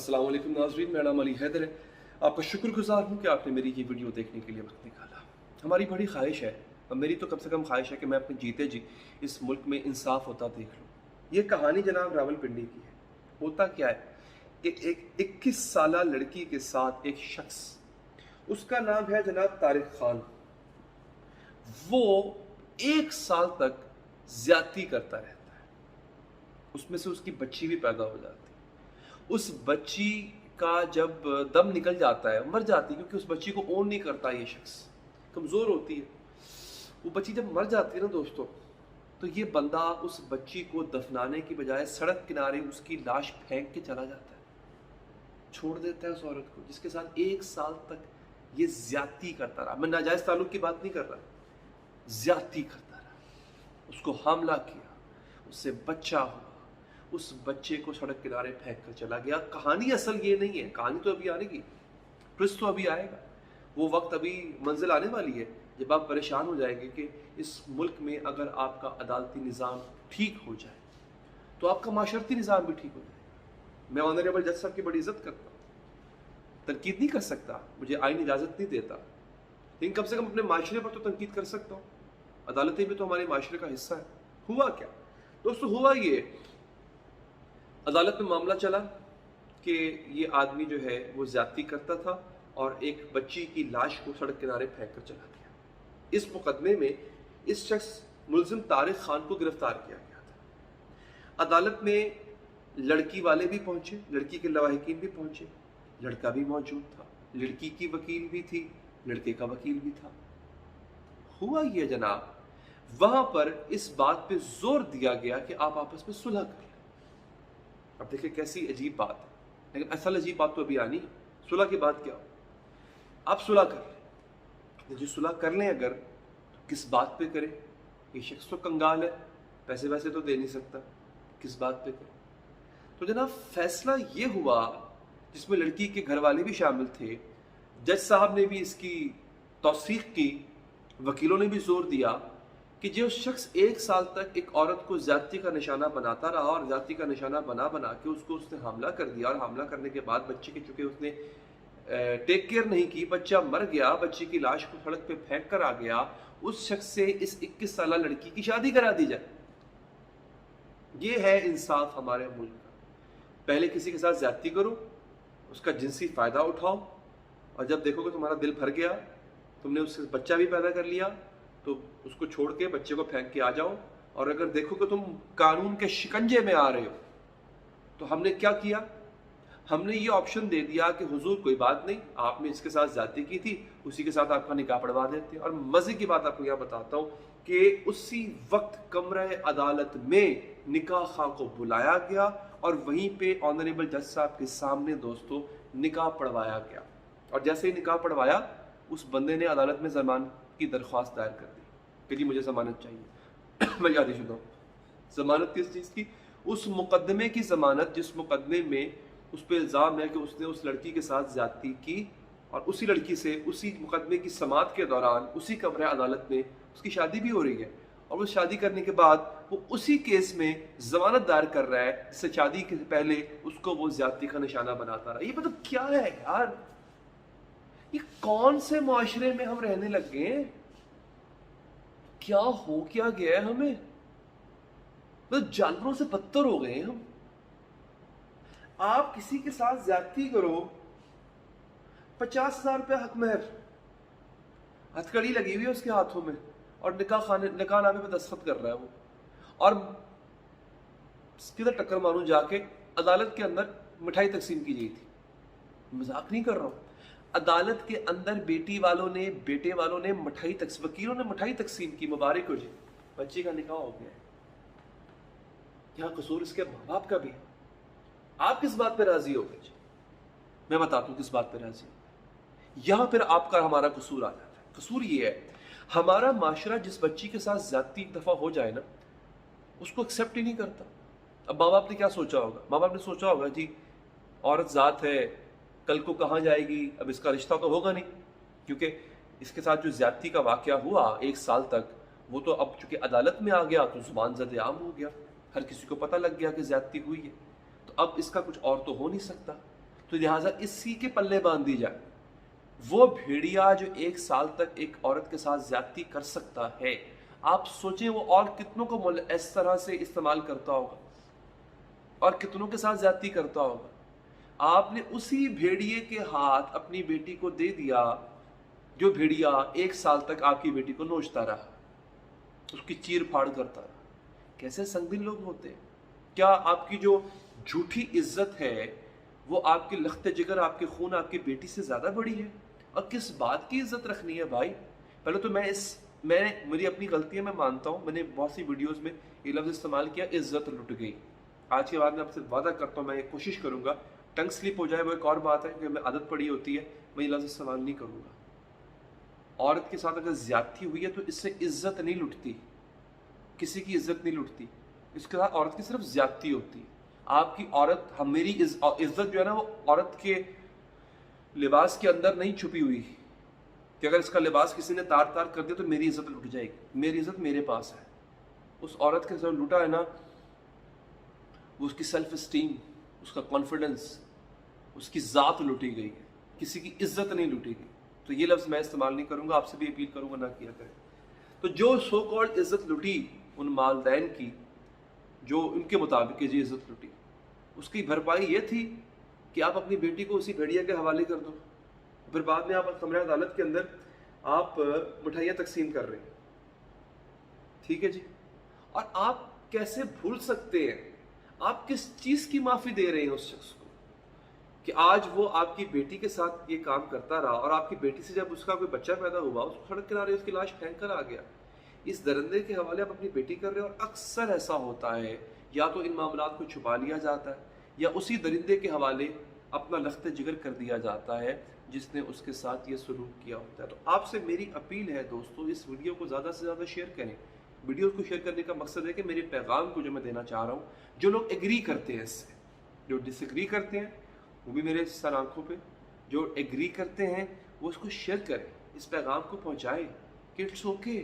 अस्सलाम वालेकुम नाज़रीन, मेरा नाम अली हैदर है। आपका शुक्रगुजार हूँ कि आपने मेरी ये वीडियो देखने के लिए वक्त निकाला। हमारी बड़ी ख्वाहिश है, और मेरी तो कम से कम ख्वाहिश है कि मैं अपने जीते जी इस मुल्क में इंसाफ होता देख लूँ। ये कहानी जनाब रावलपिंडी की है। होता क्या है कि एक 21 साला लड़की के साथ एक शख्स, उसका नाम है जनाब तारिक खान, वो 1 साल तक ज्यादती करता रहता है। उसमें से उसकी बच्ची भी पैदा हो जाती है। उस बच्ची का जब दम निकल जाता है, मर जाती है, क्योंकि उस बच्ची को ओन नहीं करता ये शख्स, कमज़ोर होती है। वो बच्ची जब मर जाती है ना दोस्तों, तो ये बंदा उस बच्ची को दफनाने की बजाय सड़क किनारे उसकी लाश फेंक के चला जाता है, छोड़ देता है उस औरत को जिसके साथ 1 साल तक ये ज्यादती करता रहा। मैं नाजायज़ ताल्लुक की बात नहीं कर रहा, ज्यादती करता रहा। उसको हमला किया, उससे बच्चा हुआ, उस बच्चे को सड़क किनारे फेंक कर चला गया। कहानी असल ये नहीं है, कहानी तो अभी आने की, ट्विस्ट तो अभी आएगा। वो वक्त अभी मंजिल आने वाली है जब आप परेशान हो जाएंगे कि इस मुल्क में अगर आपका अदालती निज़ाम ठीक हो जाए तो आपका माशरती निज़ाम भी ठीक हो जाएगा। मैं ऑनरेबल जज साहब की बड़ी इज्जत करता हूँ, तनकीद नहीं कर सकता, मुझे आइन इजाज़त नहीं देता, लेकिन कम से कम अपने माशरे पर तो तनकीद कर सकता हूँ। अदालतें भी तो हमारे माशरे का हिस्सा है। हुआ क्या दोस्तों, हुआ ये, अदालत में मामला चला कि ये आदमी जो है वो ज्यादती करता था और एक बच्ची की लाश को सड़क किनारे फेंक कर चला गया। इस मुकदमे में इस शख्स मुलजिम तारिक खान को गिरफ्तार किया गया था। अदालत में लड़की वाले भी पहुंचे, लड़की के लवाहिकीन भी पहुंचे, लड़का भी मौजूद था, लड़की की वकील भी थी, लड़के का वकील भी था। हुआ ये जनाब, वहां पर इस बात पे जोर दिया गया कि आप आपस में सुलह कर लें। अब देखिए कैसी अजीब बात है, लेकिन असल अजीब बात तो अभी आनी। सुलह की बात क्या हो, आप सुलह कर लें। जो सुलह कर लें अगर, तो किस बात पे करें? ये शख्स तो कंगाल है, पैसे वैसे तो दे नहीं सकता, किस बात पे करें? तो जनाब फैसला ये हुआ, जिसमें लड़की के घर वाले भी शामिल थे, जज साहब ने भी इसकी तौसीक की, वकीलों ने भी जोर दिया कि जो शख्स 1 साल तक एक औरत को ज्यादती का निशाना बनाता रहा और ज्यादती का निशाना बना बना के उसने हमला कर दिया, और हमला करने के बाद बच्चे के चूंकि उसने टेक केयर नहीं की, बच्चा मर गया, बच्ची की लाश को सड़क पे फेंक कर आ गया, उस शख्स से इस 21 साला लड़की की शादी करा दी जाए। ये है इंसाफ हमारे मुल्क का। पहले किसी के साथ ज्यादती करो, उसका जिनसी फायदा उठाओ, और जब देखोगे तुम्हारा दिल भर गया, तुमने उससे बच्चा भी पैदा कर लिया, तो उसको छोड़ के बच्चे को फेंक के आ जाओ। और अगर देखो कि तुम कानून के शिकंजे में आ रहे हो, तो हमने क्या किया, हमने ये ऑप्शन दे दिया कि हुजूर कोई बात नहीं, आपने इसके साथ ज्यादती की थी, उसी के साथ आपका निकाह पढ़वा देते हैं। और मजे की बात आपको यहाँ बताता हूँ कि उसी वक्त कमरे अदालत में निकाह खां को बुलाया गया और वहीं पे ऑनरेबल जज साहब के सामने दोस्तों निकाह पढ़वाया गया। और जैसे ही निकाह पढ़वाया, उस बंदे ने अदालत में जमानत की दरख्वास्त दायर कर दी कि जी मुझे जमानत चाहिए। मैं शादीशुदा हूँ। जमानत किस चीज़ की? उस मुकदमे की जमानत जिस मुकदमे में उस पर इल्ज़ाम है कि उसने उस लड़की के साथ ज्यादती की, और उसी लड़की से उसी मुकदमे की समाअत के दौरान उसी कमरे अदालत में उसकी शादी भी हो रही है, और वो शादी करने के बाद वो उसी केस में जमानत दायर कर रहा है जिससे शादी के पहले उसको वो ज्यादती का निशाना बनाता रहा। ये मतलब क्या है यार, ये कौन से माशरे में हम रहने लग गए हैं? क्या हो क्या गया है हमें? तो जानवरों से बदतर हो गए हैं हम। आप किसी के साथ ज्यादती करो, 50,000 रुपया हक महर, हथकड़ी लगी हुई है उसके हाथों में, और निकाह नामे पे दस्तखत कर रहा है वो, और किधर टक्कर मारूं जाके, अदालत के अंदर मिठाई तकसीम की गई थी। मजाक नहीं कर रहा हूं। अदालत के अंदर बेटी वालों ने, बेटे वालों ने मिठाई वकीलों ने मिठाई तकसीम की, मुबारक हो जी, बच्ची का निकाह हो गया है। यहाँ कसूर इसके माँ बाप का भी है। आप किस बात पे राजी हो गए? मैं बताता हूँ किस बात पे राजी हो। यहाँ फिर आपका हमारा कसूर आ जाता है। कसूर ये है, हमारा माशरा जिस बच्ची के साथ ज्यादती एक दफा हो जाए ना, उसको एक्सेप्ट ही नहीं करता। अब माँ बाप ने क्या सोचा होगा? माँ बाप ने सोचा होगा जी औरत जात है, कल को कहाँ जाएगी, अब इसका रिश्ता तो होगा नहीं, क्योंकि इसके साथ जो ज्यादती का वाकया हुआ 1 साल तक, वो तो अब चूंकि अदालत में आ गया तो जुबान ज़द-ए-आम हो गया, हर किसी को पता लग गया कि ज्यादती हुई है, तो अब इसका कुछ और तो हो नहीं सकता। तो लिहाजा इसी के पल्ले बांध दी जाए। वो भेड़िया जो 1 साल तक एक औरत के साथ ज्यादती कर सकता है, आप सोचें वो और कितनों को इस तरह से इस्तेमाल करता होगा और कितनों के साथ ज्यादती करता होगा। आपने उसी भेड़िए के हाथ अपनी बेटी को दे दिया जो भेड़िया 1 साल तक आपकी बेटी को नोचता रहा, उसकी चीर फाड़ करता रहा। कैसे संगीन लोग होते हैं। क्या आपकी जो झूठी इज्जत है वो आपके लख्ते जिगर, आपके खून, आपकी बेटी से ज्यादा बड़ी है? और किस बात की इज्जत रखनी है भाई? पहले तो मैं मेरी अपनी गलती है, मैं मानता हूँ, मैंने बहुत सी वीडियोस में ये लफ्ज़ इस्तेमाल किया, इज्जत लुट गई। आज के बाद मैं आपसे वादा करता हूँ, मैं ये कोशिश करूँगा, टंग स्लिप हो जाए वो एक और बात है, क्योंकि मैं आदत पड़ी होती है, मैं ये लफ्ज़ इस्तेमाल नहीं करूँगा। औरत के साथ अगर ज्यादती हुई है तो इससे इज्जत नहीं लुटती, किसी की इज्जत नहीं लुटती, इसके साथ औरत की सिर्फ ज्यादती होती है। आपकी औरत, मेरी इज्जत जो है ना, वो औरत के लिबास के अंदर नहीं छुपी हुई कि अगर इसका लिबास किसी ने तार तार कर दिया तो मेरी इज्जत लुट जाएगी। मेरी इज्जत मेरे पास है। उस औरत के साथ लुटा है ना, वो उसकी सेल्फ इस्टीम, उसका कॉन्फिडेंस, उसकी ज़ात लुटी गई है, किसी की इज्जत नहीं लुटी गई। तो ये लफ्ज़ मैं इस्तेमाल नहीं करूँगा, आपसे भी अपील करूँगा ना किया करें। तो जो सो कॉल्ड इज्जत लुटी उन मालदैन की, जो उनके मुताबिक जी इज्जत लुटी, उसकी भरपाई ये थी कि आप अपनी बेटी को उसी भेड़िया के हवाले कर दो। फिर बाद में आप कमरा अदालत के अंदर आप मिठाइयाँ तकसीम कर रहे हैं, ठीक है जी। और आप कैसे भूल सकते हैं, आप किस चीज़ की माफ़ी दे रहे हैं उस शख्स को कि आज वो आपकी बेटी के साथ ये काम करता रहा और आपकी बेटी से जब उसका कोई बच्चा पैदा हुआ, उसको सड़क किनारे उसकी लाश फेंक कर आ गया। इस दरिंदे के हवाले आप अपनी बेटी कर रहे हो। और अक्सर ऐसा होता है, या तो इन मामलात को छुपा लिया जाता है या उसी दरिंदे के हवाले अपना लख्ते जिगर कर दिया जाता है जिसने उसके साथ ये सलूक किया होता है। तो आपसे मेरी अपील है दोस्तों, इस वीडियो को ज़्यादा से ज़्यादा शेयर करें। वीडियो को शेयर करने का मकसद है कि मेरे पैगाम को जो मैं देना चाह रहा हूँ, जो लोग एग्री करते हैं इससे, जो डिसएग्री करते हैं वो भी मेरे सर आंखों पे, जो एग्री करते हैं वो इसको शेयर करें, इस पैगाम को पहुँचाएँ कि it's okay.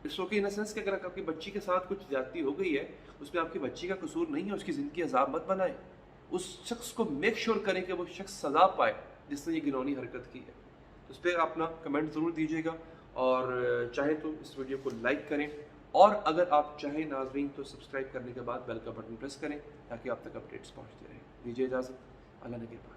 It's okay in the sense कि अगर आपकी बच्ची के साथ कुछ ज्यादती हो गई है, उसमें आपकी बच्ची का कसूर नहीं है, उसकी ज़िंदगी अजाब मत बनाएं। उस शख्स को मेक श्योर करें कि वो शख्स सज़ा पाए जिसने ये घिनौनी हरकत की है। तो उस पर अपना कमेंट ज़रूर दीजिएगा और चाहे तो इस वीडियो को लाइक करें, और अगर आप चाहें नाज़रीन तो सब्सक्राइब करने के बाद बेल का बटन प्रेस करें ताकि आप तक अपडेट्स पहुँचते रहें। दीजिए इजाज़त, अल्लाह ने के पास।